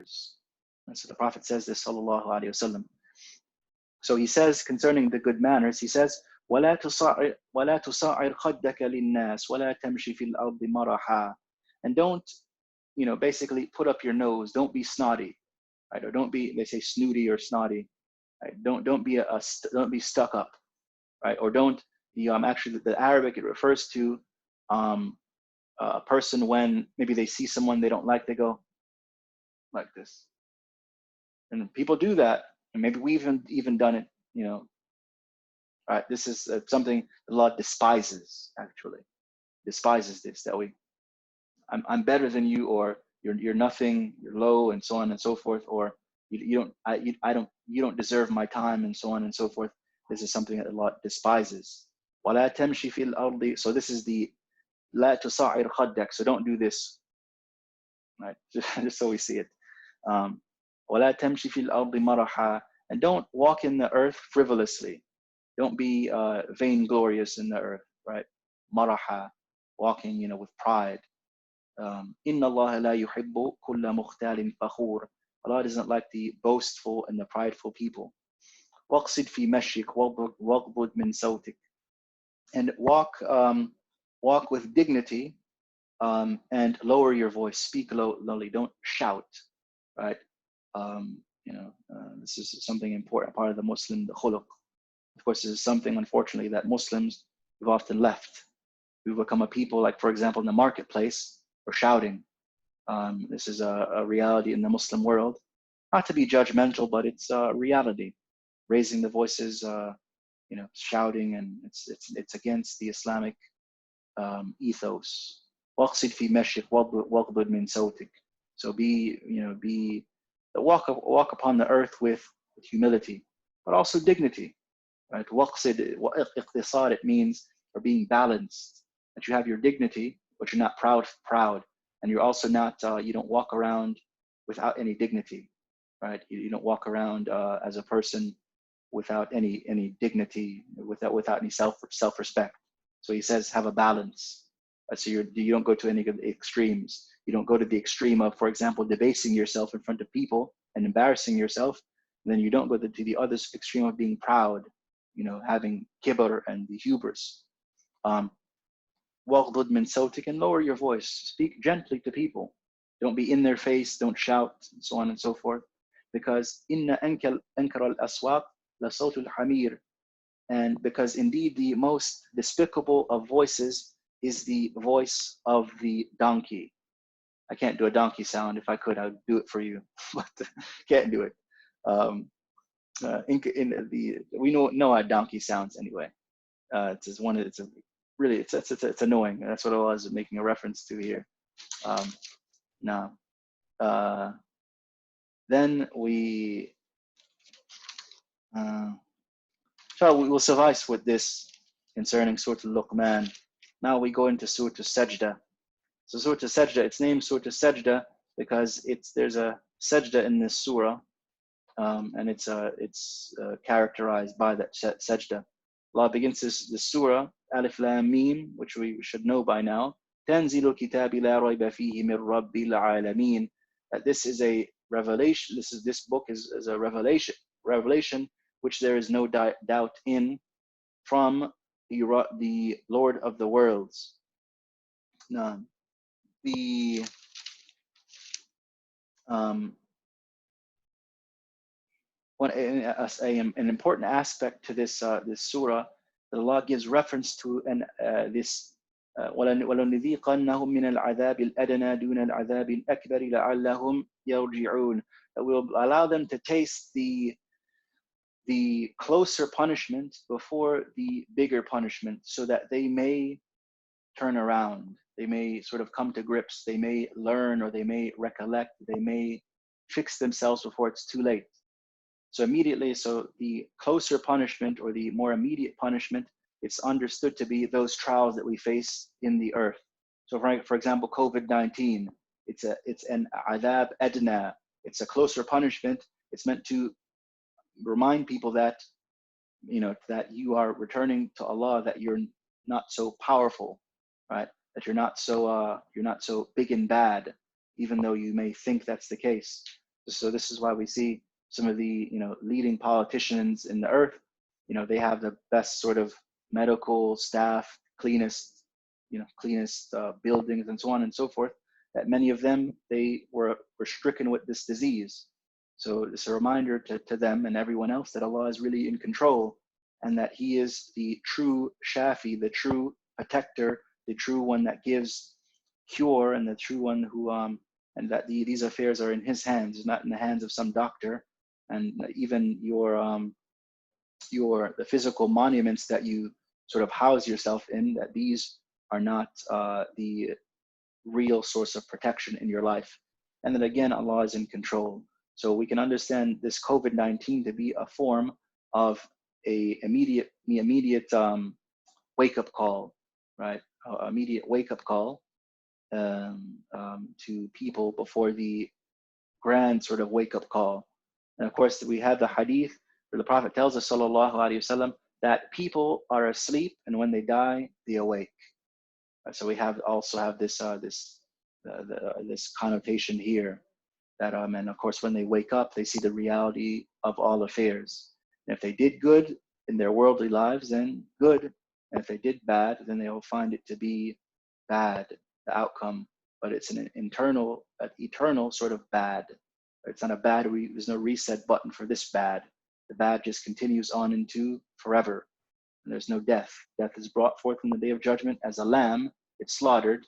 manners. And so the Prophet says this, sallallahu alaihi wasallam. So he says concerning the good manners, he says, وَلَا تُصَعِّرْ خَدَّكَ لِلنَّاسِ وَلَا تَمْشِ فِي الْأَرْضِ مَرَحًا. And don't, basically put up your nose. Don't be snotty, right? Or don't be, they say snooty or snotty, right? Don't be stuck up, right? Or don't, actually the Arabic, it refers to a person when maybe they see someone they don't like, they go like this. And people do that, and maybe we've even done it, right? This is something Allah despises, actually. Despises this, that I'm better than you, or you're nothing, you're low, and so on and so forth, or you don't deserve my time, and so on and so forth. This is something that Allah despises. وَلَا تَمْشِ فِي الْأَرْضِ. So this is the لَا تُصَعِّرْ خَدَّكَ. So don't do this, right? Just so we see it. وَلَا تَمْشِ فِي الْأَرْضِ مَرَحًا. And don't walk in the earth frivolously. Don't be vainglorious in the earth, right? Maraha, walking, with pride. إِنَّ اللَّهَ لَا يُحِبُّ كُلَّ مُخْتَالٍ فَخُورٍ. Allah doesn't like the boastful and the prideful people. وَاقْصِدْ فِي مَشْيِكَ وَاغْضُضْ مِنْ صَوْتِكَ. And walk with dignity, and lower your voice. Speak lowly. Don't shout, right? This is something important, part of the Muslim, the khuluq. Of course, this is something, unfortunately, that Muslims have often left. We've become a people, like, for example, in the marketplace, we're shouting. This is a reality in the Muslim world. Not to be judgmental, but it's a reality. Raising the voices, shouting, and it's against the Islamic ethos. وَاقْصِدْ فِي مَشْيِكَ وَاغْضُضْ مِنْ صَوْتِكَ. So walk upon the earth with humility, but also dignity. Right? وَاقْصِدْ iqtisad, it means for being balanced, that you have your dignity, but you're not proud, and you're also not, you don't walk around without any dignity, right? You don't walk around as a person without any dignity, without any self-respect. So he says, have a balance. So you don't go to any of the extremes. You don't go to the extreme of, for example, debasing yourself in front of people and embarrassing yourself. And then you don't go to the other extreme of being proud, having kibr and the hubris. وَاغْضُضْ مِنْ صَوْتِكَ, and lower your voice. Speak gently to people. Don't be in their face. Don't shout, and so on and so forth. Because إِنَّ أَنْكَرَ الْأَصْوَاتِ لَصَوْتُ الْحَمِيرِ. And because indeed the most despicable of voices is the voice of the donkey. I can't do a donkey sound. If I could, I would do it for you, but can't do it. We know how donkey sounds anyway. It's annoying. That's what I was making a reference to here. Then we will suffice with this concerning Surah Al-Luqman. Now we go into Surah Al-Sajda. So Surah Al-Sajda, it's named Surah Al-Sajda because there's a sajda in this surah, and it's characterized by that sajda. Allah begins this surah, Alif Lam Mim, which we should know by now. Tanzilul kitabi la rayba fihi min rabbil alameen. That this is a revelation. This book is a revelation which there is no doubt in, from the Lord of the worlds. Now, an important aspect to this surah that Allah gives reference to, and this وَلَنُذِيقَنَّهُم مِّنَ الْعَذَابِ الْأَدْنَى دُونَ الْعَذَابِ الْأَكْبَرِ لَعَلَّهُمْ يَرْجِعُونَ. That will allow them to taste the closer punishment before the bigger punishment, so that they may turn around. They may sort of come to grips. They may learn, or they may recollect. They may fix themselves before it's too late. So the closer punishment, or the more immediate punishment, it's understood to be those trials that we face in the earth. So for example, COVID-19, it's an adab adna. It's a closer punishment. It's meant to remind people that, that you are returning to Allah, that you're not so powerful, right? That you're not so big and bad, even though you may think that's the case. So this is why we see some of the leading politicians in the earth. They have the best sort of medical staff, cleanest buildings, and so on and so forth. That many of them they were stricken with this disease. So it's a reminder to them and everyone else that Allah is really in control, and that He is the true Shafi, the true protector, the true one that gives cure, and the true one who and that these affairs are in His hands, not in the hands of some doctor. And even the physical monuments that you sort of house yourself in, that these are not the real source of protection in your life. And then again, Allah is in control. So we can understand this COVID-19 to be a form of a immediate wake-up call, right? Immediate wake-up call to people before the grand sort of wake-up call. And of course, we have the hadith where the Prophet tells us, sallallahu alaihi wasallam, that people are asleep, and when they die, they awake. So we also have this this connotation here that and of course, when they wake up, they see the reality of all affairs. And if they did good in their worldly lives, then good. And if they did bad, then they will find it to be bad, the outcome. But it's an eternal sort of bad. It's not a bad, there's no reset button for this bad. The bad just continues on into forever. And there's no death. Death is brought forth on the day of judgment as a lamb. It's slaughtered,